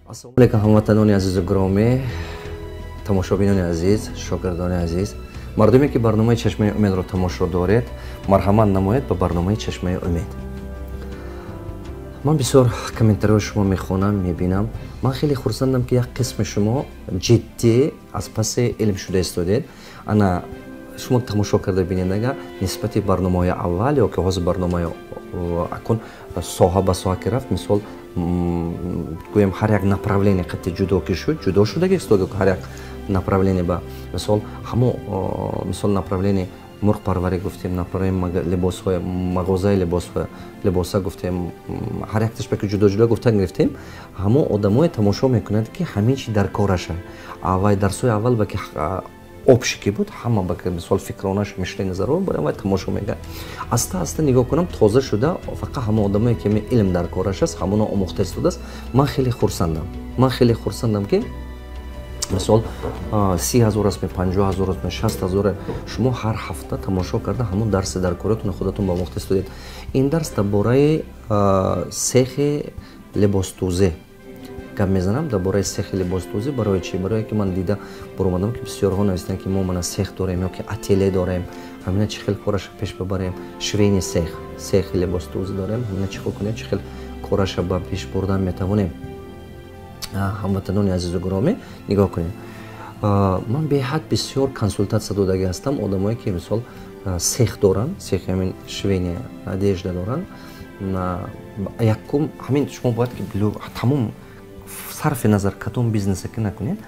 ассалому алайкум ҳамватанони азизу гиромӣ, тамошобинони азиз, шогирдони азиз, мардуме ки барномаи Чашмаи умедро тамошо доред, марҳамат намоед ба барномаи Чашмаи умед. ман бисёр комментарҳои шумо мехонам, мебинам. ман хеле хурсандам ки як қисми шумо ҷиддӣ аз паси илм шуда истодед. ана шумо тамошо карда бинед, агар нисбати барномаҳои аввал ё ки ҳозир барномаи акун соҳа ба соҳа ки рафт, мисол гӯем ҳар як направление қати ҷудо ки шуд, ҷудо шуда гирифтод ҳар як направление ба мисол ҳамо мисол направление мурғпарварӣ гуфтем, направление либосҳои мағозаи либоса гуфтем, ҳар якташба ки ҷудо гуфта гирифтем. ҳамо одамое тамошо мекунанд ки ҳамин чи дар кораша. Аввай дарсҳои аввал ба ки общий ки буд, ҳама ба ки мисол фикронаш мишлени зарур бо аввай тамошо мекард. Аста нигоҳ кунам, тоза шуда, фақат ҳама одамое ки илм дар кораш аст, ҳамоно омӯхта истодааст. Ман хеле хурсандам ки мисол 30,000 аст, 50,000 аст, 60,000 шумо ҳар ҳафта тамошо карда ҳамон дарси дар коратон худатон ба омӯхта истодед. Ин дарс дар бораи сехи либосдӯзӣ гап мезанам, дар бораи сехи либосдӯзӣ. Барои чӣ? Барое ки ман дида боромадам ки бисёрҳо навистанд ки мо мана сех дорем ё ки ателе дорем, ҳамина чӣ хел кораша пеш бибарем, швейни сехи либосдӯзӣ дорем, ҳамина чӣ хел кунем, чӣ хел кораша ба пеш бурдан метавонем. ҳамватанони азизу гиромӣ, нигоҳ кунед. ман беҳад бисёр консултатсия додаги ҳастам, одамое ки мисол сех доранд, сехи ҳамин швейни одежда доранд. якум ҳамин шумо бояд ки тамом сарфи назар кадом бизнесе ки накунед,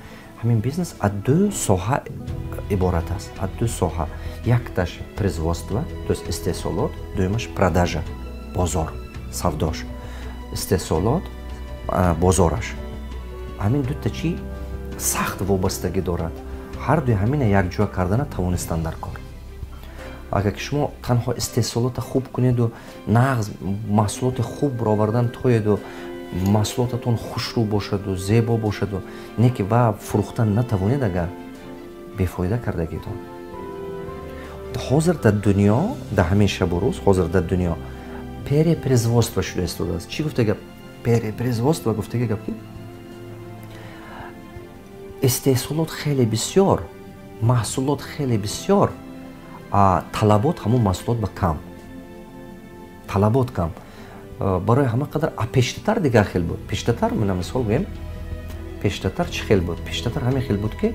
ҳамин бизнес аз ду соҳа иборат аст. аз ду соҳа. Якташ производство, то есть истеҳсолот, дуюмаш продажа, бозор, савдош. Истеҳсолот, бозораш. ҳамин дута чӣ сахт вобастагӣ дорад. ҳар дуи ҳамина якҷоя кардана тавонистан дар кор. агар ки шумо танҳо истеҳсолота хуб кунеду нағз маҳсулоти хубро овардан тоеду маҳсулотатон хушрӯ бошаду зебо бошаду не ки ва фурӯхтан натавонед, агар бефоида кардагитон. ҳозир дар дунё, дар ҳамин шабу рӯз ҳозир дар дунё перепроизводство шуда истодааст. Чӣ гуфта гап? Перепроизводство гуфтаги гап ки истеҳсолот хеле бисёр, маҳсулот хеле бисёр, талабот ҳамон маҳсулот ба кам. Талабот кам. барои ҳама қадар пештатар дигар хел буд. Пештатар мина мисол гӯем, пештатар чӣ хел буд? Пештатар ҳамин хел буд ки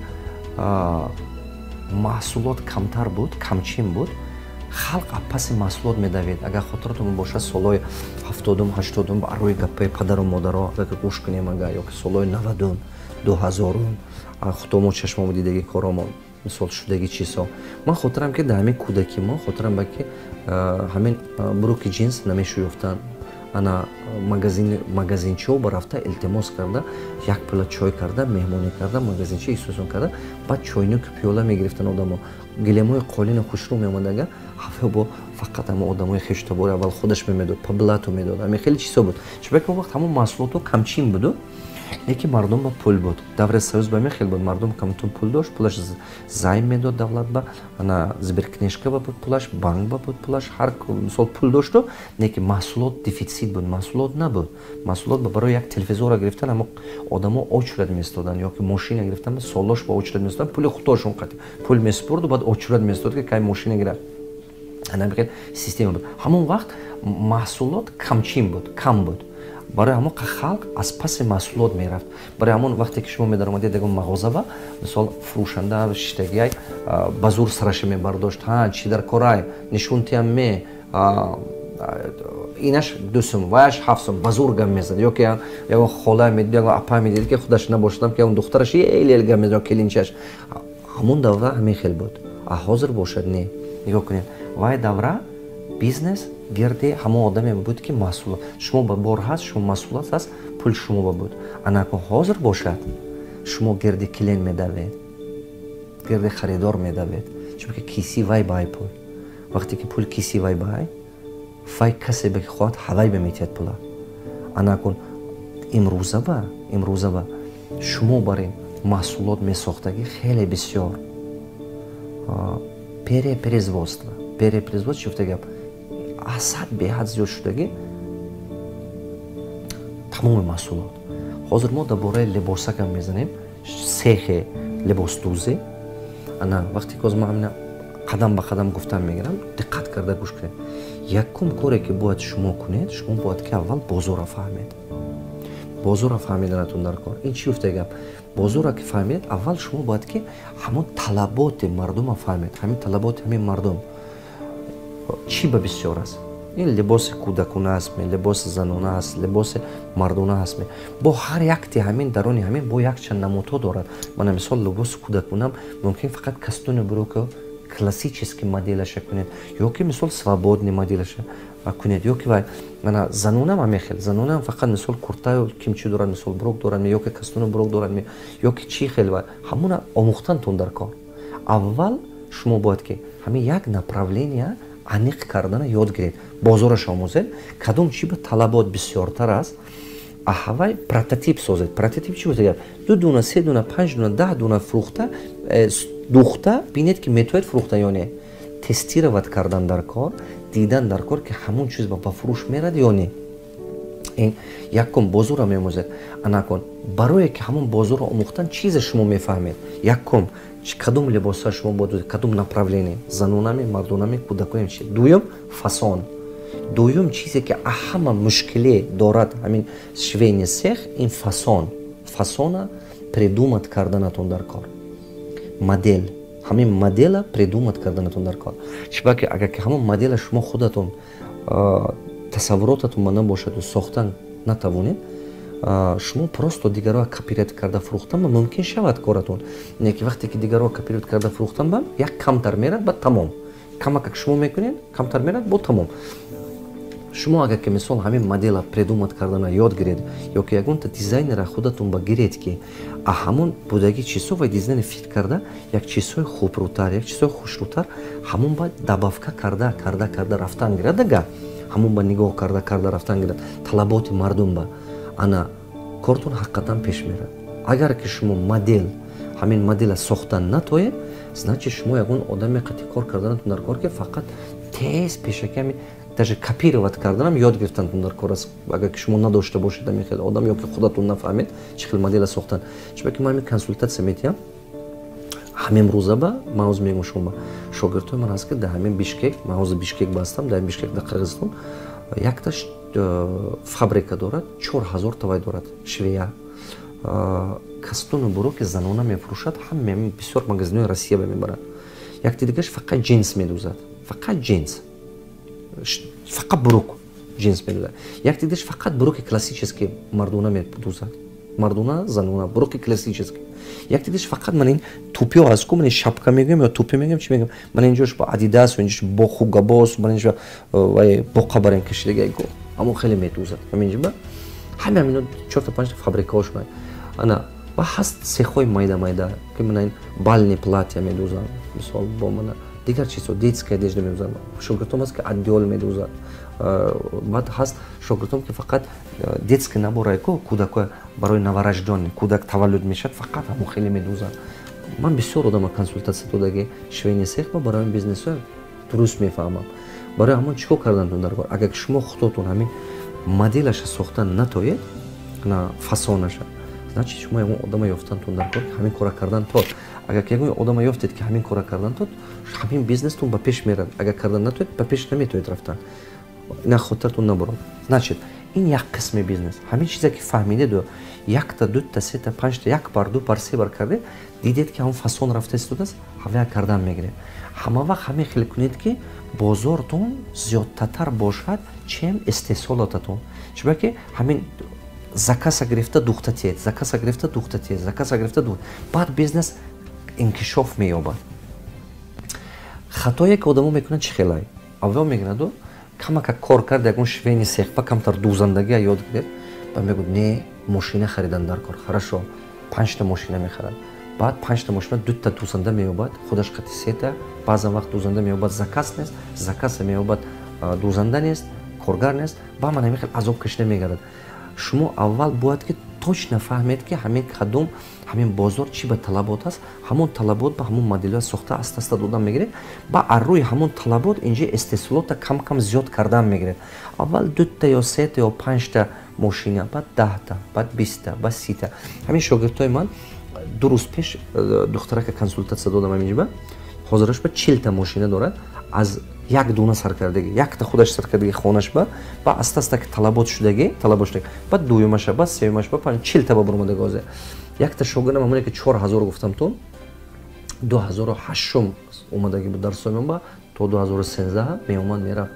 маҳсулот камтар буд, камчин буд. халқ аз паси маҳсулот медавед. агар хотиратон бошад солҳои 70-ум 80-ум ба рӯи гапаи падару модаро агар гӯш кунем, агар ё ки солҳои 90-ум 2000-ум худомо чашмомо дидаги коромо мисол шудаги чизҳо. ман хотирам ки дар ҳамин кӯдаки мо хотирам ба ки ҳамин буруки ҷинс намешӯёфтанд. ана магазинчиҳо ба рафта илтимос карда, як пила чой карда, меҳмонӣ карда, магазинчи ихсосон карда, баъд чойнуки пиёла мегирифтанд одамо. гилемои қолини хушрӯ меомад, агар ҳафе бо фақат ҳама одамои хештабори аввал худаш мемедод, по блату медод. ҳамин хеле чизҳо буд. чунки он вақт ҳамон маҳсулото камчин буду, лекин мардум ба пул буд. даври союз ба ҳамин хел буд. мардум камтон пул дошт, пулаш займ медод давлат ба, ана сберкнижка ба буд пулаш, банк ба буд пулаш, ҳар мисол пул дошту, лекин маҳсулот дефитсит буд, маҳсулот набуд. маҳсулот барои як телевизора гирифтан ҳама одамо очрат меистоданд, ё ки мошина гирифтан солош ба очрат меистоданд, пули худошон қати пул месупурду, баъд очрат меистод ки кай мошина гирад. ана бихел система буд. ҳамон вақт маҳсулот камчин буд, кам буд. барои ҳамон халқ аз паси маҳсулот мерафт. барои ҳамон вақте ки шумо медаромадед ягон мағозава, мисол фурӯшанда шитагиай ба зур сараша мебардошт. чӣ дар корай нишонтиам ме инаш 2 сум, ваяш 7 сум ба зур гап мезад. ё ки ягон хола медид, ягон апа медид ки худаш набошадам ки ягон духтараш ел гап мезад, келинчаш. ҳамон давра ҳамин хел буд. ҳозир бошад не. нигоҳ кунед, вай давра бизнес гирди ҳама одаме буд ки маҳсулот шумо ба бор ҳаст, шумо маҳсулот ҳаст, пул шумо ба буд. ана ко ҳозир бошад, шумо гирди клиент медавед, гирди харидор медавед, чунки киси вай баҳай пул. вақте ки пул киси вай баҳай, вай касе ба ки хоҳад ҳавай беметиҳад пула. ана кун имрӯзава шумо барин маҳсулот месохтагӣ хеле бисёр перепроизводство чӣ гуфта гап асад беҳад зиёд шудагӣ тамоми маҳсулот. ҳозир мо дар бораи либосакам мезанем, сехе либосдӯзе. ана вақте ки ҳозир ман ҳамина қадам ба қадам гуфтан мегирам, диққат карда гӯш кунед. Якум коре ки бояд шумо кунед, шумо бояд ки аввал бозорро фаҳмед. бозорро фаҳмиданатон дар кор. Ин чӣ гуфта гап? бозорро ки фаҳмед, аввал шумо бояд ки ҳамон талаботи мардумро фаҳмед. ҳамин талаботи ҳамин мардум чӣ ба бисёр аст? ин либоси кӯдакона ҳастме, либоси занона ҳаст, либоси мардона ҳастме. бо ҳар якти ҳамин дарони ҳамин бо якчанд намудҳо дорад. мана мисол либоси кӯдаконам мумкин фақат кастуни буруко классический моделаша кунед, ё ки мисол свободный моделаша кунед, ё ки вай мана занонам ҳамехел, занонам фақат мисол куртаю кимчи дорад, мисол бурок дорад, ё ки кастуни бурок дорад, ё ки чӣ хел вай ҳамуна омӯхтантон дар кор. аввал шумо бояд ки ҳамин як направления аниқ кардана ёд гиред, бозораш омӯзед, кадом чӣ ба талабот бисёртар аст, аҳавай прототип созед. Прототип чӣ гӯфта гап? 2 дуна, 3 дуна, 5 дуна, 10 дуна фурӯхта духта бинед ки метавонед фурӯхта ё не. Тестировать кардан дар кор, дидан дар кор ки ҳамон чиз ба фурӯш мерад ё не. ин якум бозорро меомӯзед. Анакун барое ки ҳамон бозорро омӯхтан чизе шумо мефаҳмед. Якум кадом либоса шумо бояд, кадом направление, занонами, мардонами, кӯдакоем чи. Дуюм фасон. дуюм чизе ки аҳама мушкиле дорад ҳамин швейни сех, ин фасон. фасона придумат карданатон дар кор. модел, ҳамин модела придумат карданатон дар кор. чибаки агар ки ҳамон модела шумо худатон тасаввуротатон набошаду сохтан натавонед, шумо просто дигаро копировать карда фурӯхтан ба мумкин шавад коратон. Не ки вақте ки дигаро копировать карда фурӯхтан ба як камтар мерад ба тамом. камак как шумо мекунед, камтар мерад бо тамом. шумо агар ки мисол ҳамин модела придумат кардана ёд гиред, ё ки ягонта дизайнера худатон ба гиред ки ҳамон будаги чизҳо ва дизайни фикр карда як чизҳои хубрӯтар, як чизҳои хушрӯтар ҳамон ба добавка карда рафтан гирад ага. ҳамон ба нигоҳ карда рафтан гирад. талаботи мардум ба ана кортон ҳақиқатан пеш мерад. агар ки шумо модел ҳамин модела сохтан натоед, значит шумо ягон одами қати кор карданатон дар кор ки фақат тез пешаками даже копировать карданам ёд гирифтантон дар кор аст. агар ки шумо надошта бошед ҳамин хел одам ё ки худатон нафаҳмед чӣ хел модела сохтан. чунки ман ҳамин консультатсия метиҳам ҳамин рӯза ба ман ҳозир мегӯям шумо ба шогирдҳои ман ҳаст ки дар ҳамин Бишкек, ман ҳозир Бишкек бастам, дар Бишкек дар Қирғизистон якта фабрика дорад, 4000 тавай дорад швея. кастуни буроки занона мефурӯшад, ҳама бисёр магазинҳои Россия мебарад. якти дигаш фақат ҷинс медӯзад, фақат ҷинс, фақат бурук ҷинс медӯзад. якти дигаш фақат буруки классический мардона медӯзад, мардона занона буруки классический. якти дигаш фақат ман ин тӯпиҳо аст ку ман шапка мегӯям ё тӯпи мегӯям чӣ мегӯям, ман инҷош ба Адидас ё инҷош бо Хугабос, ман инҷо бо қабарен кашидагаи го аммо хеле медӯзад. ҳаминҷо ба ҳама ҳамино 4-5 фабрикаҳош май ана ва ҳаст сехҳои майда ки ман ин бальни платья медӯзам, мисол бо мана дигар чизҳо детская одежда медӯзам. шогирдҳом ҳаст ки одеол медӯзад. баъд ҳаст шогирдҳом ки фақат детский набораи ку кӯдако барои навараждони кӯдак таваллуд мешавад, фақат ҳамо хеле медӯзад. ман бисёр одама консультатсия додаги швейни сех ба барои бизнесҳо дуруст мефаҳмам. барои ҳамон чӣ кор кардантон дар кор. агар шумо худотон ҳамин моделаша сохтан натоед, на фасонаша, значит шумо ягон одама ёфтантон дар кор ки ҳамин кора кардан тод. агар ки ягон одама ёфтед ки ҳамин кора кардан тод, ҳамин бизнестон ба пеш мерад. агар кардан натоед, ба пеш наметавонед рафтан. ина хотиртон набурад. значит ин як қисми бизнес. ҳамин чизе ки фаҳмидеду якта, дута, сета, панҷта, як бар, ду бар, се бар кардед, дидед ки ҳамон фасон рафта истодааст, ҳавая кардан мегиред. ҳама вақт ҳамин хел кунед ки бозортон зиёдтатар бошад, чем истеҳсолотатон. чунки ҳамин закаса гирифта духтатиед, закаса гирифта духтатиед, закаса гирифта дух. баъд бизнес инкишоф меёбад. хатое ки одамо мекунанд чӣ хелай? аввал мегираду камака кор кард ягон швейни сех ба камтар дӯзандагия ёд гиред, ба мегӯяд не мошина харидан дар кор. хорошо 5 мошина мехарад. баъд 5 мошина 2 дӯзанда меёбад, худаш қати сета, баъзан вақт дӯзанда меёбад закас нест, закаса меёбад дӯзанда нест, коргар нест, ба ман ҳамин хел азоб кашида мегардад. шумо аввал бояд ки точно фаҳмед ки ҳамин кадом ҳамин бозор чӣ ба талабот аст, ҳамон талабот ба ҳамон моделҳои сохта аста додан мегиред, ба ар рӯи ҳамон талабот инҷа истеҳсолота кам зиёд кардан мегиред. аввал 2 ё 3 ё 5 мошина, баъд 10-та, баъд 20-та, баъд 30-та. ҳамин шогирдҳои ман 2 рӯз пеш духтарака консултатсия додам аминҷиба. ҳозираш ба 40-та мошина дорад. аз як дуна саркардагӣ, якта худаш саркардагӣ хонаш ба аста-аста ки талабот шудагӣ, баъд дуюмаша, баъд сеюмаша, баъд 40-та ба бурмадагӣ ҳозир. Якта шогирдам ҳамоне ки 4000 гуфтам тун 2008 омадагӣ буд дарсои ман ба то 2013 меомад мерафт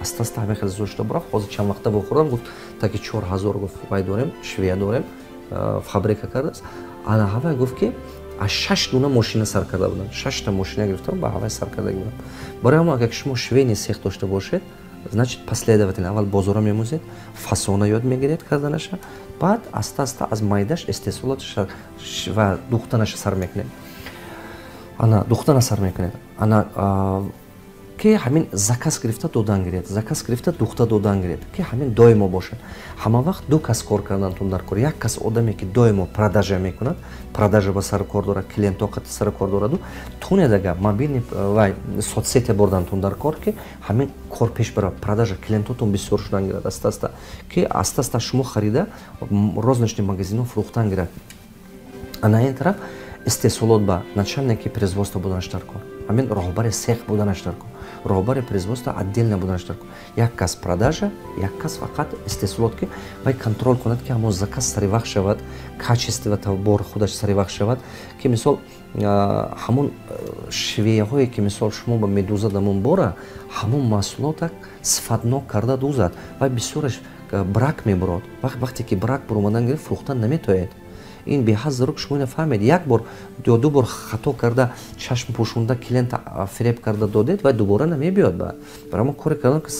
аста-аста ҳамин хел зошта бурафт. ҳозир чанд вақта бохӯрдам гуфт таки 4000 гуфт вай дорем, швея дорем, фабрика кардааст. ана ҳавай гуфт ки аз 6 дуна мошина сар карда будам. 6 та мошина гирифтам ба ҳавай сар кардагӣ будам. барои ҳамон агар шумо швейный цех дошта бошед, значит последовательно аввал бозора мемӯзед, фасона ёд мегиред карданаша, баъд аста-аста аз майдаш истеҳсолоташ ва духтанаша сар мекунед. ана духтана сар мекунед. ана ки ҳамин заказ гирифта додан гиред, заказ гирифта духта додан гиред, ки ҳамин доимо бошад. ҳама вақт ду кас кор кардантун дар кор. Як кас одаме ки доимо продажа мекунад, продажа ба сар кор дорад, клиентҳо қати сар кор дораду, тунед агар мобилни вай соцсете бурдантун дар кор ки ҳамин кор пеш барад, продажа клиентҳотун бисёр шудан гирад аста-аста, ки аста-аста шумо харида рознични магазинҳо фурӯхтан гирад. ана ин тараф истеҳсолот ба начальники производства буданаш дар кор, ҳамин роҳбари сех буданаш дар кор, роҳбари производства отдельно буданаш дар кор. Як кас продажа, як кас фақат истеҳсолот ки вай контрол кунад ки ҳамон заказ сари вақт шавад, качество тавбор худаш сари вақт шавад, ки мисол ҳамон швеяҳое ки мисол шумо ба медуза дамон бора ҳамон маҳсулота сифатнок карда дӯзад, вай бисёраш брак мебурад. вақте ки брак буромадан гирифт фурӯхтан наметояд. ин беҳад зарур шумо ина фаҳмед. Як бор ё ду бор хато карда чашм пӯшонда клиента фиреб карда додед вай дубора намебиёд. Барои мо коре кардам ки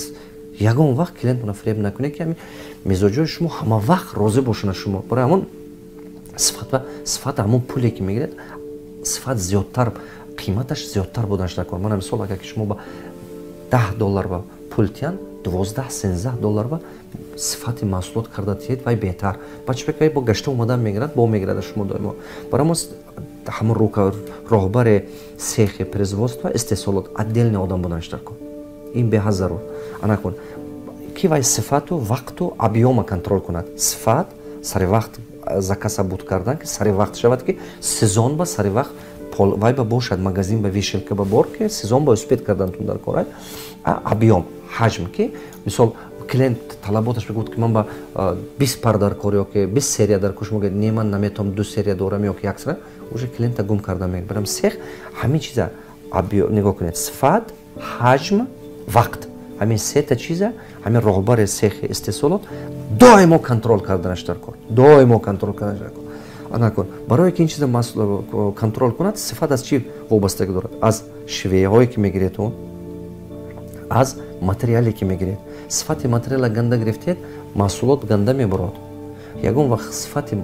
ягон вақт клиентона фиреб накунед ки ҳамин мизоҷои шумо ҳама вақт розӣ бошанд шумо. Барои ҳамон сифат ҳамон пуле ки мегиред сифат зиёдтар, қиматаш зиёдтар буданаш дар кор. мана мисол агар ки шумо ба $10 ба пул тиян, $12-13 ба сифати маҳсулот карда тиед вай беҳтар. Бачбек бо гашта омадан мегирад, бо мегирад шумо доимо. Барои мо ҳамон роҳбари сехи производства истеҳсолот отдельный одам буданаш дар кор. ин беҳад зарур. ана кун ки вай сифату вақту объёма контрол кунад. сифат сари вақт заказа буд кардан ки сари вақт шавад, ки сезон ба сари вақт вай ба бошад магазин ба вишелка ба бор ки сезон ба успед кардантун дар кор. объём ҳаҷм ки мисол клиент талаботаш мегӯд ки ман ба 20 пар дар кор ё ки 20 серия дар кор, шумо гӯед не ман наметавам 2 серия дорам ё ки 1 серия, уже клиента гум карда мегӯяд. Барам сех ҳамин чиза нигоҳ кунед, сифат, ҳаҷм, вақт, ҳамин сета чиза ҳамин роҳбари сехи истеҳсолот доимо контрол карданаш дар кор, доимо контрол карданаш дар кор. ана кун барое ки ин чиза контрол кунад, сифат аз чӣ вобастагӣ дорад? аз швеяҳое ки мегиред, аз материале ки мегиред. сифати материала ганда гирифтед, маҳсулот ганда мебурад. ягон вақт сифати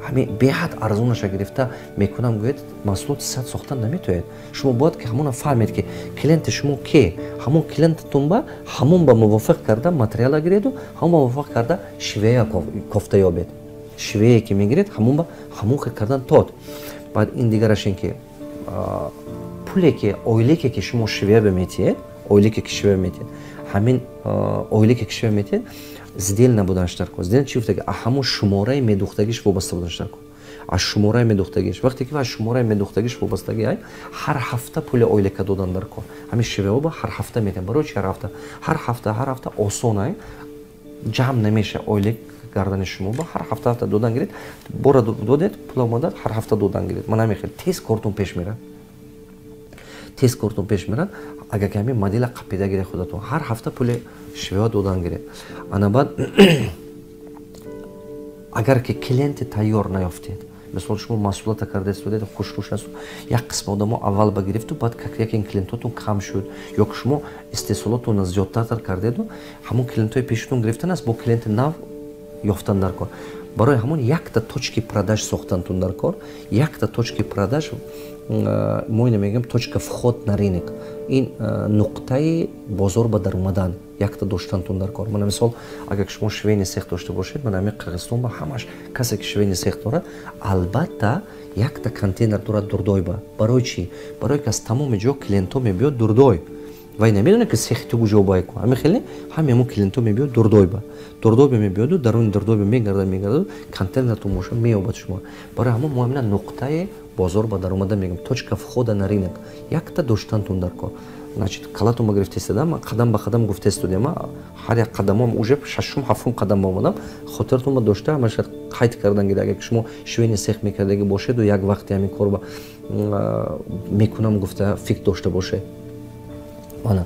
ҳамин беҳад арзонаша гирифта мекунам гӯед, маҳсулоти сад сохта наметояд. шумо бояд ки ҳамона фаҳмед ки клиенти шумо ки ҳамон клиентатон ба ҳамон ба мувофиқ карда материала гиреду ҳамон ба мувофиқ карда швея кофта ёбед. швее ки мегиред ҳамон ба ҳамон хел кардан тод. баъд ин дигараш ин ки пуле ки ойлеке ки шумо швея беметиед, ойлеке ки швея метиед, ҳамин ойлеке ки швея метиед сдельна буданаш дар кор. сдельна чӣ гуфтаги? ҳамон шумораи медухтагиш вобаста буданаш дар кор. аз шумораи медухтагиш вақте ки аз шумораи медухтагиш вобастагӣ ҳар ҳафта пули ойлека додан дар кор. ҳамин швеяҳо ба ҳар ҳафта метиҳанд. барои чӣ ҳар ҳафта осон ҷамъ намеша ойлек гардани шумо ба ҳар ҳафта додан гиред, бора додед пула омадад ҳар ҳафта додан гиред. ман ҳамин хел тез кортон пеш мерад. тез кортон пеш мерад. агар ки ҳамин модела қапида гиред худатон ҳар ҳафта пули швея додан гиред. ана баъд агар ки клиенти тайёр наёфтед, мисол шумо маҳсулота карда истодед, хушрӯш аст, як қисм одамо аввал ба гирифту баъд якин клиентотон кам шуд, ё ки шумо истеҳсолотон зиёдтар кардеду ҳамон клиентои пешатон гирифтан аст бо клиенти нав ёфтан дар кор. барои ҳамон якта точки продаж сохтантун дар кор, якта точки продаж мо ина мегӯем точка вход на рынок. ин нуқтаи бозор ба даромадан якта доштантун дар кор. мана мисол агар шумо швейный цех дошта бошед, мана ҳамин Қирғизистон ба ҳамаш касе ки швейный цех дорад албатта якта контейнер дорад дурдойба. барои чӣ? барои ки аз тамоми ҷо клиентҳо мебиёд дурдой. вай намедоне ки сехи ту куҷо байку ҳамин хеле ҳамамо клиентҳо мебиёд дурдойба мебиёду даруни дурдойба мегардаду контейнерту моша меёбад шумо барои ҳама муҳим нуқтаи бозор ба даромада мегӯем точка входа на ринок якта доштантун дар кор значит калатума гирифта истодам қадам ба қадам гуфта истодем ҳар як қадамом уже шашум ҳафтум қадам омадам хотиратума дошта ҳамаша қайд карданги агар шумо швейни сех мекардаги бошеду як вақти ҳамин корба мекунам гуфта фикр дошта боше ана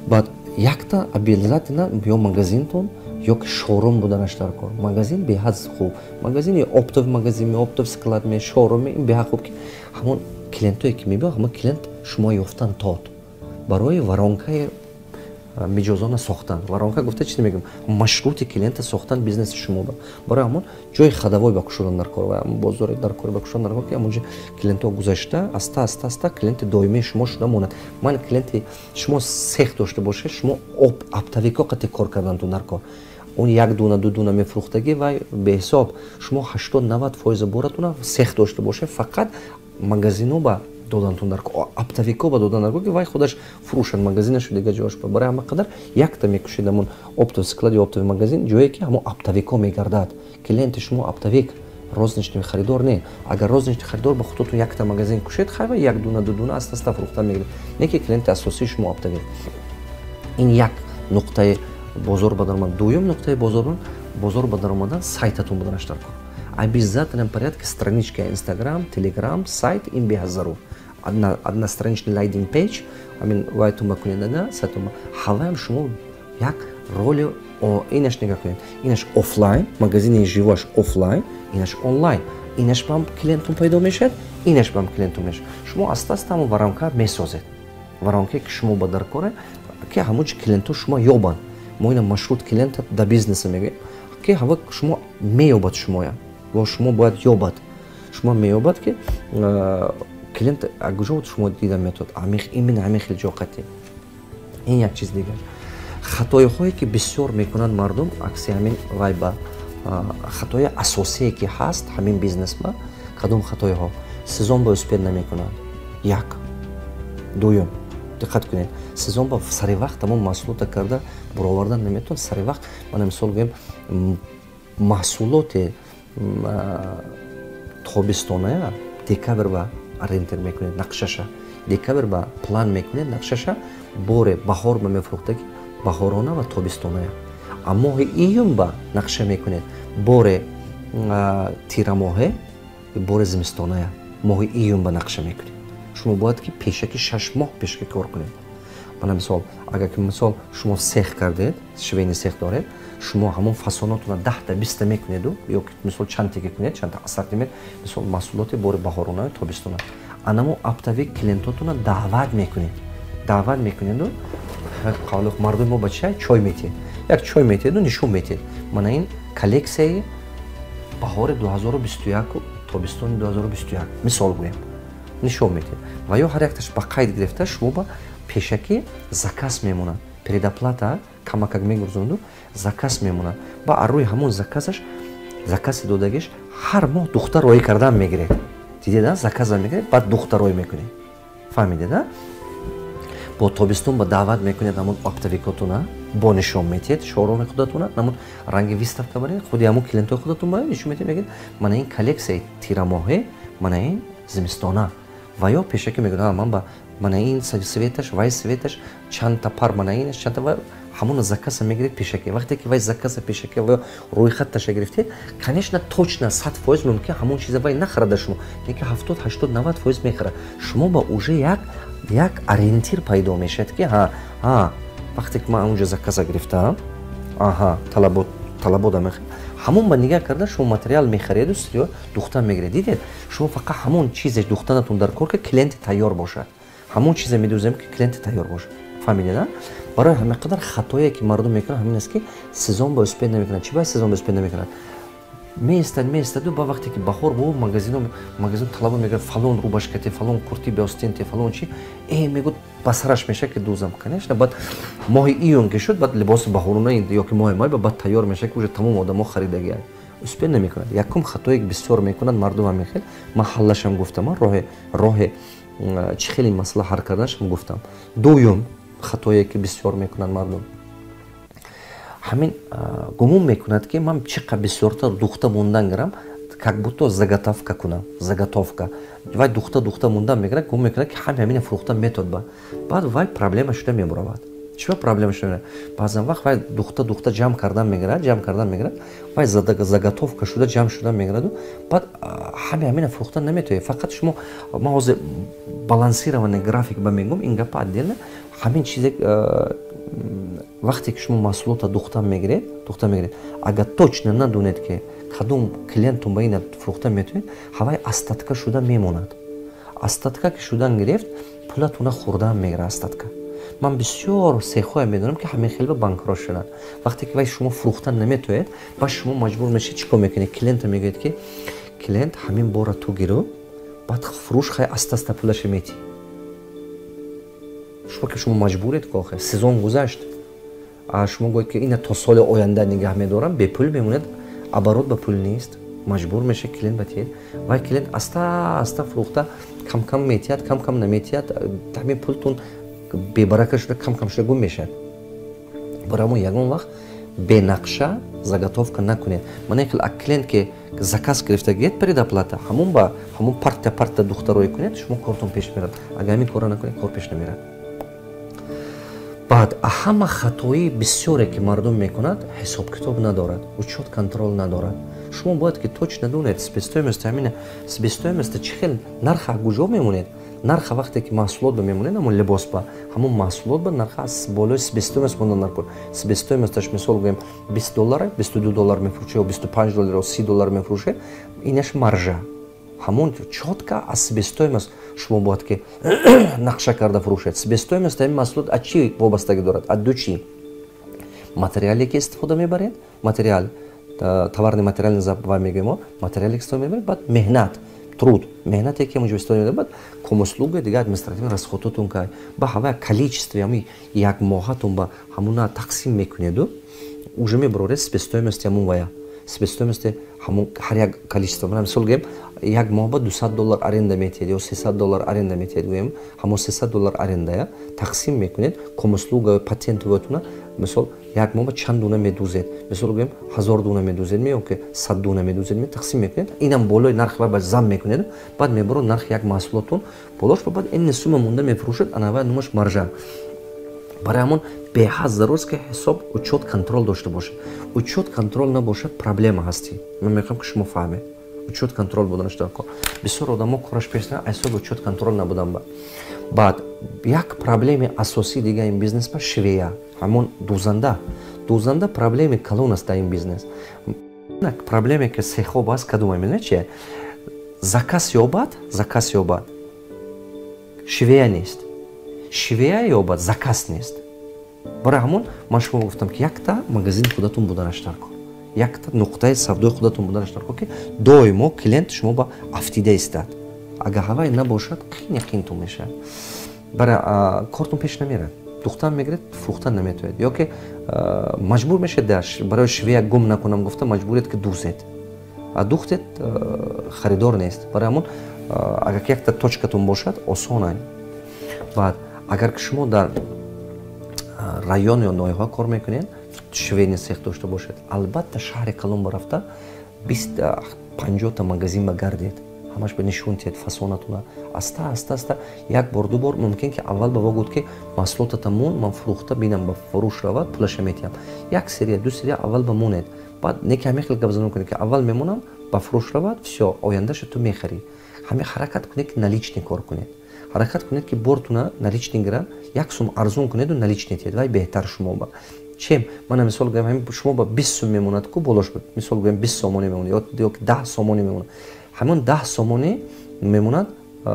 баъд якта обязательно ё магазинтон ё ки шорум буданаш дар кор магазин беҳад хуб магазин ё оптови магазин оптови склад шоруми ин беҳад хуб ки ҳамон клиентое ки мебиёд ҳамон клиент шумо ёфтан тод барои воронкаи миҷозона сохтан воронка гуфта чӣ мегӯям машрути клиента сохтан бизнеси шумо барои ҳамон ҷои хадавой ба кушодан дар кор ва бозори дар кор ба кушодан дар кор ки ҳамонҷо клиентҳо гузашта аста клиенти доимии шумо шуда монад ман клиенти шумо сех дошта бошед шумо аптавико қати кор кардантун дар кор он як дуна ду дуна мефурӯхтагӣ вай беҳисоб шумо 80-90% боратуна сех дошта бошед фақат магазино ба додантун дар кор аптавико ба додан дар кор ки вай худаш фурӯшад магазинашу дига ҷояш барои ҳама қадар якта мекушед амон оптови склади оптови магазин ҷое ки ҳамон аптавико мегардад клиенти шумо аптавик розничный харидор не агар розничный харидор ба худтон якта магазин кушед хайва як дуна ду дуна аста фурӯхта мегиред не ки клиенти асосии шумо аптавик ин як нуқтаи бозор ба даромад дуюм нуқтаи бозор ба даромадан сайтатон буданаш дар кор обязательном порядке страничка инстаграм телеграм сайт им беҳад зарур одностраничный лайдинг пейдж ҳамин вайтума кунедага сайтума ҳаваам шумо як роли инаш нигоҳ кунед инаш офлайн магазини живоаш офлайн инаш онлайн инаш бам клиентум пайдо мешавад инаш бам клиентум мешавад шумо аста ҳамон воронка месозед воронкае ки шумо ба дар коре ки ҳамончи клиентҳо шумо ёбанд мо ина машрут клиента да бизнеса мегӯем ки ҳава шумо меёбад шумоя ва шумо бояд ёбад шумо меёбад ки клиент акҷо шумо дида метод именно ҳамин хел ҷоқати ин як чиз дигар хатоиҳое ки бисёр мекунанд мардум акси ҳамин вай ба хатои асосие ки ҳаст ҳамин бизнесба кадом хатоиҳо сезон ба успех намекунанд як дуюм диққат кунед сезон ба сари вақт тамом маҳсулота карда буровардан наметавонад сари вақт мана мисол гӯем маҳсулоти тобистоная декабр ба рентер мекунед нақшаша декабр ба план мекунед нақшаша боре баҳор ба мефурӯхтаги баҳорона ва тобистоная а моҳи июн ба нақша мекунед боре тирамоҳе боре зимистоная моҳи июн ба нақша мекунед шумо бояд ки пешаки 6 моҳ пешаки кор кунед мана мисол агар ки мисол шумо сех кардед швейни сех доред шумо ҳамон фасонотуна 10-20 мекунеду ё мисол чанд тига кунед чанд ассортимент мисол маҳсулоти бори баҳорона тобистона анамо аптавик клиентотуна даъват мекунеду қавли мардуми мо ба чой метиҳед як чой метиҳеду нишон метиҳед мана ин коллексияи баҳори 2021 тобистони 2021 мисол гӯем нишон метиҳед ва ё ҳар якташ ба қайд гирифта шумо ба пешакӣ заказ мемонад предоплата камакак мегузонаду заказ мемонад ба аррӯи ҳамон закази додагиш ҳар моҳ духтароӣ кардан мегиред дидеда заказа мегиред баъд духтароӣ мекунед фаҳмидеда бо тобистон ба даъват мекунед ҳамон аптавикотуна бо нишон метиҳед шоруми худатуна ҳамон ранги выставка баред худи ҳамон клиентои худатун баред нишон метиҳед мегӯед мана ин коллексияи тирамоҳе мана ин зимистона ва ё пешакӣ мегӯед ман ба мана ин светаш вай светаш чандта пар мана инаш чандта ва ҳамона заказа мегиред пешакӣ вақте ки вай заказа пешакӣ ва рӯйхатташа гирифтед конечно точно 100% мумкин ҳамон чиза вай нахарада шумо яки 70-80-90% мехарад шумо ба уже як ориентир пайдо мешавад ки вақте ки ман онҷо заказа гирифтаам талабота мехарад ҳамон ба нигаҳ карда шумо материал мехариду сиё духтан мегиред дидед шумо фақат ҳамон чизе духтанатун дар кор ки клиенти тайёр бошад ҳамон чизе медӯзем ки клиенти тайёр бошад фаҳмидеда барои ҳама қадар хатое ки мардум мекунад ҳамин аст ки сезон ба успех намекунад чӣ бояд сезон ба успех намекунад меистаду ба вақте ки баҳор бо магазин талабо мегӯяд фалон рубашкате фалон курти беостенте фалон чи мегӯяд ба сараш меша ки дӯзам конечно баъд моҳи июн ки шуд баъд либоси баҳорона ёки моҳи май баъд тайёр меша ки уже тамом одамо харидагианд успех намекунад якум хатое ки бисёр мекунад мардум ҳамин хел ман ҳаллашам гуфтам роҳи чӣ хели масъала ҳал карданашам гуфтам дуюм хатое ки бисёр мекунанд мардум. Ҳамин гумон мекунад ки ман чӣ қадр бисёртар духта мондан гирам, как будто заготовка кунам, заготовка. Вай духта мондан мегирад, гумон мекунад ки ҳамин фурӯхта метод ба. Баъд вай проблема шуда мебаровад. Чӣ проблема шуда? Баъзан вақт вай духта ҷамъ кардан мегирад, вай заготовка шуда ҷамъ шуда мегираду, баъд ҳамин фурӯхта наметавонед. Фақат шумо ман ҳозир балансированный график ба мегӯям, ин гапа отдельно. Ҳамин чизе вақте ки шумо маҳсулота духта мегиред, агар точно надонед ки кадом клиентум ба ина фурӯхта метавонед, ҳавай остатка шуда мемонад. Остатка ки шудан гирефт, пулатуна хурдан мегирад остатка. Ман бисёр сехҳоя медонам ки ҳамин хелба банкрот шуданд. Вақте ки вай шумо фурӯхта наметавонед, баъд шумо маҷбур мешед чӣ кор мекунед? Клиента мегӯед ки клиент ҳамин бора ту гирӯ, баъд фурӯш хай аста пулаша метӣ. Шумо маҷбуред ки охир сезон гузашт. Шумо гӯед ки ина то соли оянда нигаҳ медорам, бепул мемонед, оборот ба пул нест. Маҷбур мешед клиент ба тиед. Вай клиент аста фурӯхта кам метиҳад, кам наметиҳад, ҳамин пултун бебарака шуда кам шуда гум мешавад. Барои ҳамон ягон вақт бенақша заготовка накунед. Ман як клиент ки заказ гирифта гиред предоплата, ҳамон парта духтароӣ кунед, шумо кортон пеш мерад. Агар ҳамин корро накунед, кор пеш намерад. Баъд ҳама хатои бисёре ки мардум мекунад, ҳисоб-китоб надорад, учёт контрол надорад. Шумо бояд ки точно донед себестоимост чӣ хел нарха куҷо мемонед. Нарха вақте ки маҳсулот ба мемонед, ҳамон либос ба, ҳамон маҳсулот ба нарха аз болои себестоимост мондан накун. Себестоимосташ мисол гӯем $20, $22 мефурӯше, ё $25, ё $30 мефурӯше, инаш маржа. ҳамон чотка аз себестоимост шумо бояд ки нақша карда фурӯшед. Себестоимост ҳамин маҳсулот аз чӣ вобастагӣ дорад? Аз ду чӣ? Материале ки истифода мебаред, материал, товарни материални забай мегӯем, материале ки истифода мебаред, баъд меҳнат, труд, меҳнате ки ҳамонҷо истифода мебаред, баъд комуслуга дига административни расходотун кай, ба ҳавай количестве ҳамин як моҳатун ба ҳамуна тақсим мекунеду, уже мебароред себестоимости ҳамон вая. Себестоимости ҳамон ҳар як количество. Мисол гӯем, як моҳ ба $200 аренда метиҳед ё $300 аренда метиҳед, гӯем ҳамон $300 арендая тақсим мекунед, комуслуга патентоватуна мисол як моҳ ба чанд дуна медӯзед, мисол гӯем 1000 дуна медӯзед, ё ки 100 дуна медӯзед, тақсим мекунед, инам болои нарх ба зам мекунед, баъд мебаро нарх як маҳсулотун болош ба баъд ин сума монда мефурӯшад, анава нумаш маржа. Барои ҳамон беҳад зарурист ки ҳисоб, учёт, контрол дошта бошад. Учёт, контрол набошад, проблема ҳастӣ. Ман мехоҳам ки шумо фаҳмед. Учёт, контрол будан шуда кор. Бисёр одамо кораш пеш на, ҳисоб, учёт, контрол набудан ба. Баъд як проблеми асосӣ дига ин бизнес ба швея, ҳамон дӯзанда. Дӯзанда проблеми калон аст дар ин бизнес. Проблеме ки сехоб аст кадом мебинед чие? Заказ ёбад, швея нест. Швея ёбад, заказ нест. Барои ҳамон ман шумо гуфтам ки якта магазини худатун буданаштар кор. Якта нуқтаи савдои худатун буданаштар кор ки доимо клиент шумо ба афтида истад. Агар ҳавай набошад, қин мешавад. Барои кортун пеш намерад. Духтан мегиред, фурӯхта наметавонед. Ё ки маҷбур мешед барои швея гум накунам гуфта маҷбуред ки дӯзед. Духтед харидор нест. Барои ҳамон агар якта точкатун бошад, осонай. Баъд агар ки шумо дар район ё ноҳияҳо кор мекунед, швейни сех дошта бошед, албатта шаҳри калон барафта 20-50 магазин ба гардед, ҳамаш ба нишон тиҳед фасонатуна, аста як бор ду бор мумкин ки аввал ба вогӯд ки маҳсулотатамон ман фурӯхта бинам ба фурӯш равад, пулаша метиҳам. Як серия, ду серия аввал ба монед. Баъд не ки ҳамин хел гап зада кунед ки аввал мемонам ба фурӯш равад, всё, ояндаша ту мехарӣ. Ҳамин ҳаракат кунед ки наличный кор кунед. ҳаракат кунед ки бортуна наличный гирад, як сум арзон кунеду наличный тиҳед, вай беҳтар шумо ба. Чем? Мана мисол гӯем шумо ба 20 сум мемонад ку болош буд. Мисол гӯем 20 сомонӣ мемонад ё 10 сомонӣ мемонад. Ҳамон 10 сомонӣ мемонад,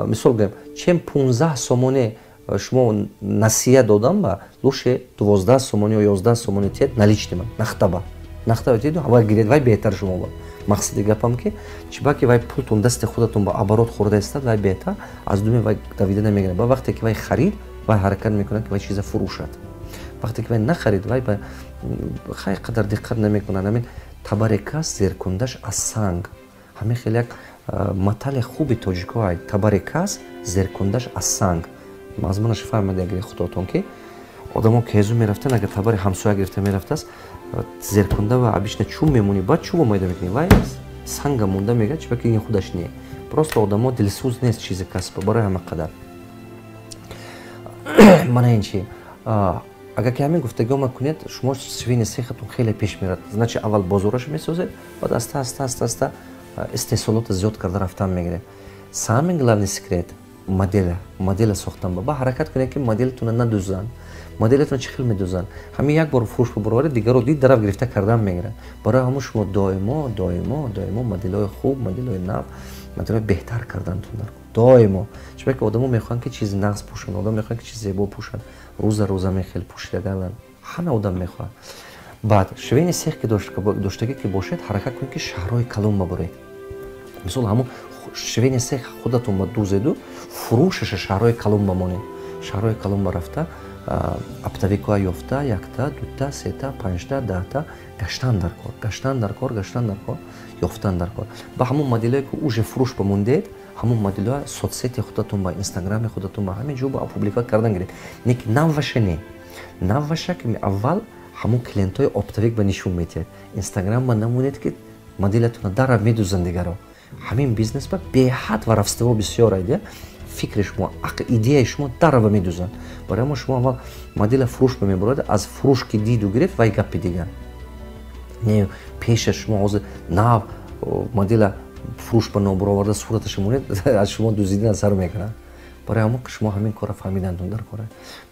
мисол гӯем, чем 15 сомонӣ шумо насия додам ба лӯше 12 сомонӣ ё 11 сомонӣ тиҳед наличный ба нахтаба. Нахтаба тиҳеду вай гиред, вай беҳтар шумо ба. Мақсади гапам ки чиба ки вай пултун дасти худатун ба оборот хӯрда истад, вай беҳтар аз думе вай давида намегирад. Ба вақте ки вай харид, вай ҳаракат мекунад ки вай чиза фурӯшад. Вақте ки вай нахарид, вай ба хай қадар диққат намекунад. Ҳамин табарекас зеркундаш аз санг. ҳамин хеле як матали хуби тоҷикоай. Табарекас зеркундаш аз санг. мазмунаш фаҳмади агар худотон ки одамон кезу мерафтан, агар табари ҳамсоя гирифта мерафтааст, зеркунда ва обычно чум мемонӣ, баъд чумо майда мекунӣ, вай санга монда мегӯяд, чунки ин худаш не. Просто одамо дилсӯз нест чизи касба барои ҳама қадар. Мана ин чи агар ки ҳамин гуфтагиҳоро кунед, шумо шивини сехатон хеле пеш мерад. Значит аввал бозораша месозед, баъд аста истеҳсолоти зиёд карда рафтан мегиред. Самин главный секрет модела сохтан ба ҳаракат кунед ки моделатона надӯзанд. Моделатона чӣ хел медӯзанд? Ҳамин як бор фурӯш бубароваред, дигаро дид тараф гирифта кардан мегирад. Барои ҳамон шумо доимо моделҳои хуб, моделҳои нав, моделҳои беҳтар кардантон дар доимо. Чунки одамо мехоҳанд ки чизи нағз пӯшанд, одам мехоҳанд ки чизи зебо пӯшанд, рӯза мехел пӯшида гарданд. Ҳама одам мехоҳад. Баъд шивени сех ки доштагӣ ки бошед, ҳаракат кунед ки шаҳрҳои калон бабуред. Мисол ҳамон шивени сех худатон ба дӯзеду, фурӯшаша шаҳрҳои калон бамонед. Шаҳрҳои калон ба рафта, аптавикҳоя ёфта, якта, дута, сета, панҷта, даҳта гаштан дар кор, ёфтан дар кор. Ба ҳамон моделҳое ки уже фурӯш бамондед, ҳамон моделҳоя соцсети худатон ба инстаграми худатон ба ҳамин ҷо ба публика кардан гиред. Неки навваша не. Навваша ки аввал ҳамон клиентҳои оптавик ба нишон метиҳед. Инстаграм ба намонед ки моделатона дарав медӯзанд дигаро. ҳамин бизнес ба беҳад ва рафставо бисёр айда фикри шумо, идеяи шумо дарава медӯзанд. Барои ҳамон шумо аввал модела фурӯш ба мебаред, аз фурӯш ки диду гирифт вай гапи дигар. Не пеша шумо ҳозир нав модела фурӯш ба нов бароварда сураташа монед, аз шумо дӯзидан аз сар мекунад. Барои ҳамон ки шумо ҳамин кора фаҳмидантон дар кора.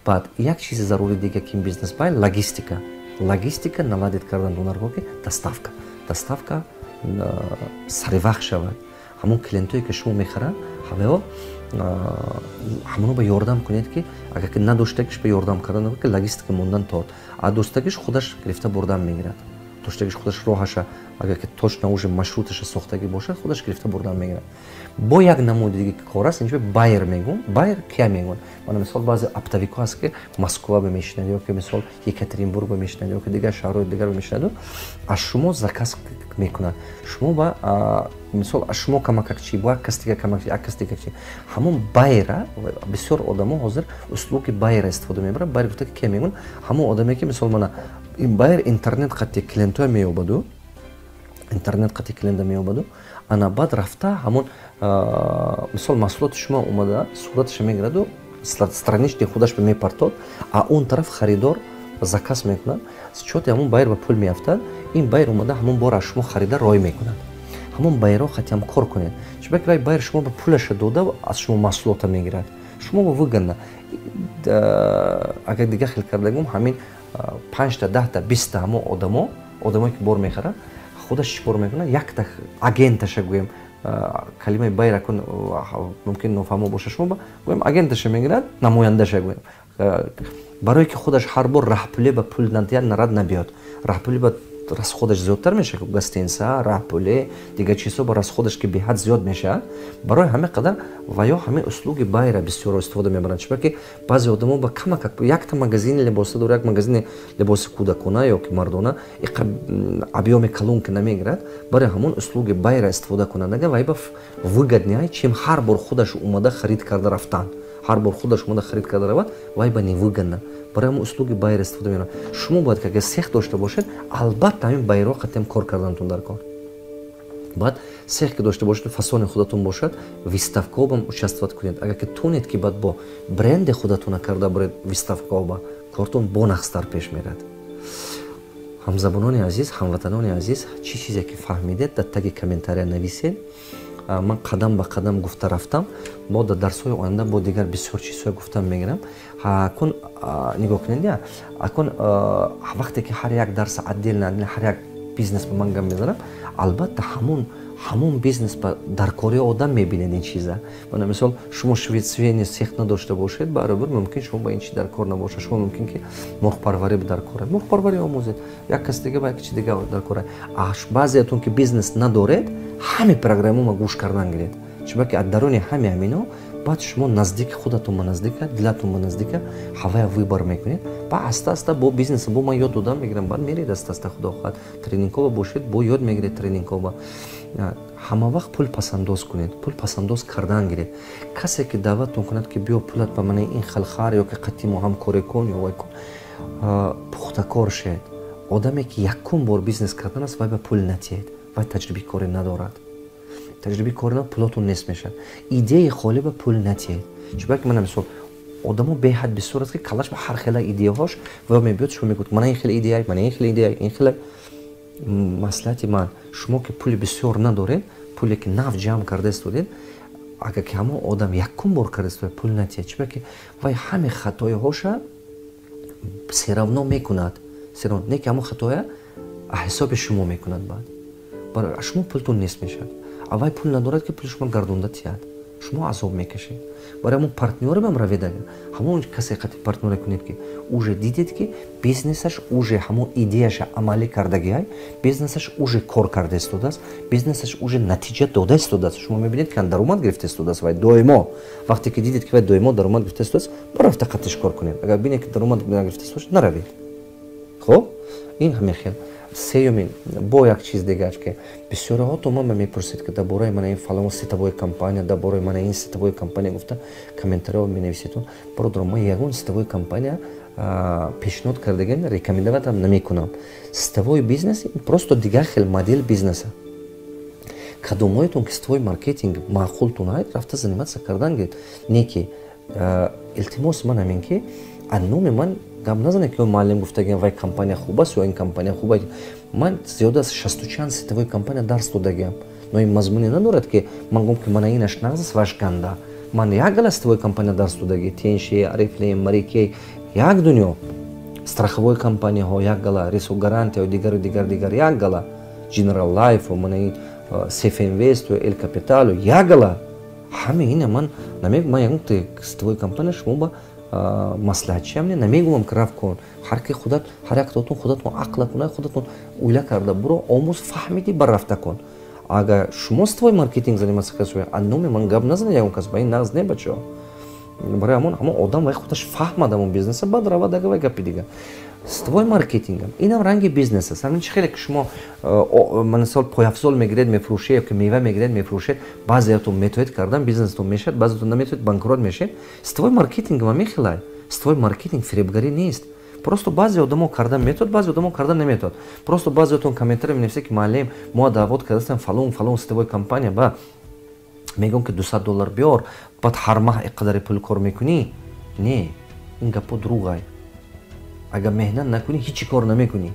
Баъд як чизи зарури дига ки ин бизнес бай логистика. Логистика наладид кардантон дар кора ки доставка саривақт шавад. ҳамон клиентое ки шумо мехаранд, ҳамоно ба ёрдам кунед ки агар ки надоштагиш ба ёрдам кардан ки логистика мондан тоад. А доштагиш худаш гирифта бурдан мегирад. Доштагиш худаш роҳаша агар ки точно уже маршруташа сохтагӣ бошад, худаш гирифта бурдан мегирад. Бо як намуди дига ки кор аст, инҷо байер мегӯм. Байер кия мегӯн? Мана мисол баъзе аптавикҳо аст ки Москва мешинад ё ки мисол Екатеринбург мешинад ё ки дигар шаҳрҳои дигар мешинад. Аз шумо заказ мекунад. Шумо ба мисол аз шумо камакакчӣ, бо як кас дигар камакчӣ, як кас дигар чӣ. Ҳамон байера бисёр одамо ҳозир услуги байера истифода мебаранд. Байер гуфта ки кия мегӯн? Ҳамон одаме ки мисол мана ин байер интернет хати клиентҳоя меёбаду. Интернет хати клиента меёбаду. Ана баъд рафта ҳамон мисол маҳсулоти шумо омада сураташа мегираду, странични худаш ба мепартод, а он тараф харидор заказ мекунад. С чоти ҳамон байер ба пул меафтад. Ин байер омада ҳамон бор аз шумо харида рой мекунад. ҳамон байерҳо хатиам кор кунед. Чунки вай байер шумо ба пулаша дода аз шумо маҳсулота мегирад. Шумо ба выгодна агар дига хел кардагум ҳамин 5-та, 10-та, 20-та ҳамон одамое ки бор мехаранд, худаш чӣ кор мекунад? Якта агенташа гӯем, калимаи байр акун мумкин нофаҳмо боша шумо, гӯем агенташа мегирад, намояндаша гӯем. Барое ки худаш ҳар бор раҳпуле ба пул нарад набиёд. Раҳпуле ба расходаш зиёдтар мешавад, гостинса, раҳпуле, дигар чизҳо ба расходаш ки беҳад зиёд мешавад. Барои ҳамин қадар ва ё ҳамин услуги байра бисёр истифода мебаранд. Чунки баъзе одамо ба камак якта магазини либоса дора, як магазини либоси кӯдакона ё ки мардона объёми калон ки намегирад. Барои ҳамон услуги байра истифода кунанд. Вай ба выгоднее, чем ҳар бор худаш омада харид карда рафтан. ҳар бор худаш омада харид карда равад, вай ба невыгодна. Барои ҳамон услуги байр истифода мебаранд. Шумо бояд ки агар сех дошта бошед, албатта ҳамин байрҳо қатъиян кор кардантон дар кор. Баъд сех ки дошта бошед, фасони худатон бошад, виставкаҳо бам участвовать кунед. Агар ки тонед ки баъд бо бренди худатона карда буред виставкаҳо ба кортон бонақстар пеш мерад. ҳамзабонони азиз, ҳамватанони азиз, чӣ чизе ки фаҳмидед дар таги комментария нависед. Ман қадам ба қадам гуфта рафтам. Мо дар дарсҳои оянда бо дигар бисёр чизҳои гуфта мегирам. Акун нигоҳ кунед, акун вақте ки ҳар як дарс отдельно, ҳар як бизнес ба ман гап мезанам, албатта ҳамон бизнес ба даркории одам мебинед ин чиза. Мана мисол шумо швейцарияни сех надошта бошед, баробар мумкин шумо ба ин чи даркор набошад. Шумо мумкин ки мурғпарварӣ даркоред, мурғпарварӣ омӯзед, як кас дига ба як чи дига даркоред. А баъзеатон ки бизнес надоред, ҳами программаҳоро гӯш кардан гиред. Чунки аз даруни ҳами ҳамино баъд шумо наздики худатон ба наздика, дилатон ба наздика ҳавая выбор мекунед. Ба аста бо бизнеса бо ман ёд додам мегирам, баъд меред аста худо хоҳад. Тренингҳо бошед, бо ёд мегиред тренингҳо. ҳама вақт пул пасандоз кунед, пул пасандоз кардан гиред. Касе ки даъваттон кунад ки биё пулат ба мана ин халхар ё ки қатъи мо ҳамкорӣ кун ё вай кун, пухтакор шед. одаме ки якум бор бизнес кардан аст, вай ба пул натиҳед, вай таҷрибаи корӣ надорад. Таҷрибаи корӣ надорад, пулотон нест мешавад. Идеяи холӣ ба пул натиҳед. чунки мана мисол одамо беҳад бисёр аст ки калаш ба ҳар хела идеяҳош ва мебиёд шумо мегӯед мана ин хела идея, мана ин хела идея, ин хела. Маслиҳати ман, шумо ки пули бисёр надоред, пуле ки нав ҷамъ карда истодед, агар ки ҳамон одам якум бор карда истодед, пул натиҳад, чунки вай ҳаме хатоиҳоша серавно мекунад. Не ки ҳамон хатоя ҳисоби шумо мекунад баъд. Шумо пултон нест мешавад. А вай пул надорад ки пули шумо гардонда тиҳад. Шумо азоб мекашед. Барои ҳамон партнёрам ҳам равед агар. Ҳамон касе қати партнёре кунед ки уже дидед ки бизнесаш уже ҳамон идеяша амалӣ кардагиай, бизнесаш уже кор карда истодааст, бизнесаш уже натиҷа дода истодааст. Шумо мебинед ки даромад гирифта истодааст вай доимо. Вақте ки дидед ки вай доимо даромад гирифта истодааст, рафта қатиш кор кунед. Агар бинед ки даромад нагирифта истодааст, наравед. Хоб, ин ҳамин хел. Сеюмин, бо як чиз дигач ки бисёраҳо то ман мепурсед ки дар бораи мана ин фалон сетавои компания, дар бораи мана ин сетавои компания гуфта комментариҳо менависед. Бародаро, ман ягон сетавои компания пешниҳод кардагам, рекомендоватам намекунам. Сетавои бизнес просто дигар хел модел бизнеса. Кадомоятон ки сетавои маркетинг маъқултон аст, рафта заниматся кардан гиред. Не ки илтимос ман ҳамин ки номи ман гап назанед ки муаллим гуфтагиам вай компания хуб аст ё ин компания хуб аст. Ман зиёда аз 60 чанд сетавои компания дарс додагиам. Но ин мазмуне надорад ки ман гум ки мана инаш нағз аст ваш ганда. Ман як гала сетавои компания дарс додаги, Тенши, Арифлейм, Марикей, як дунё. Страховой компанияҳо як гала, Рисо гарантия, дигар як гала. General Life, мана ин Safe Invest, El Capital, як гала. Ҳаме ина ман ягон сетавои компания шумо ба маслиҳатчиам намегӯям ки рафт кун. Ҳар ки худат, ҳар яктон худатон ақла кунай, худатон уйла карда буро, омӯз фаҳмиди ба рафта кун. Агар шумо сетавои маркетинг заниматся кардед, а номи ман гап назанед ягон кас, ба ин нағз не бачаҳо. Барои ҳамон одам вай худаш фаҳмад ҳамон бизнеса, баъд равад ага вай гапи дигар. Сетавои маркетингам инам ранги бизнес аст. Ҳамин чи хеле ки шумо мисол пойафзол мегиред мефурӯшед ё ки мева мегиред мефурӯшед, баъзеатон метавонед кардан бизнесатон мешавад, баъзеатон наметавонед банкрот мешавед. Сетавои маркетингам ҳамин хелай. Сетавои маркетинг фиребгарӣ нест. Просто баъзе одамо кардан метавонад, баъзе одамо кардан наметавонад. Просто баъзеатон комментария менависед ки муаллим мо даъвот кардастем фалон сетавои компания ба мегӯям ки $200 биёр, баъд ҳар маҳ иқадари пул кор мекунӣ. Не, ин гапо дурӯғай. Агар меҳнат накунӣ, ҳичи кор намекунӣ.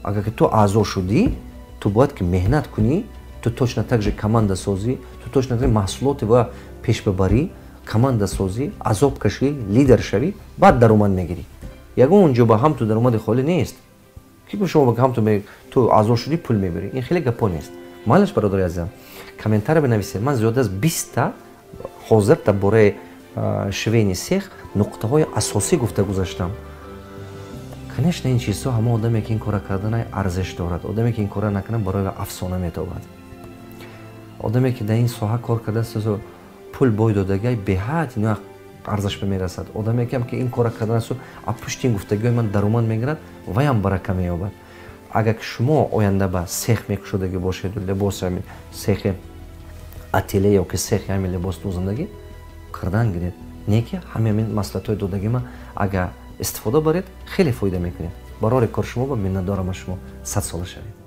Агар ки ту аъзо шудӣ, ту бояд ки меҳнат кунӣ, ту точно так же команда созӣ, ту точно так же маҳсулоти ва пеш бибарӣ, команда созӣ, азоб кашӣ, лидер шавӣ, баъд даромад мегирӣ. Ягон ҷо ба ҳам ту даромади холӣ нест. Ки шумо ба ҳам ту аъзо шудӣ пул мебарӣ. Ин хеле гапо нест. Малаш бародари азизам, комментария бинависед. Ман зиёда аз 20 ҳозир дар бораи шивени сех нуқтаҳои асосӣ гуфта гузаштам. Конечно, ин чизҳо ҳама одаме ки ин кора кардан арзиш дорад. Одаме ки ин кора накунад барои афсона метавад. Одаме ки дар ин соҳа кор кардаст, пул бой додагай беҳад ин арзаш мерасад. Одаме ки ин кора кардан аст, аз пушти ин гуфтагиҳои ман даромад мегирад, вай ҳам барака меёбад. Агар ки шумо оянда ба сех мекушодагӣ бошед, либоси ҳамин сехи ателе ё ки сехи ҳамин либос дузандагӣ кардан гиред. Не ки ҳамин маслиҳатҳои додагима агар истифода баред, хеле фоида мекунед. Барори кори шумо ба миннатдорам аз шумо. 100 сола шавед.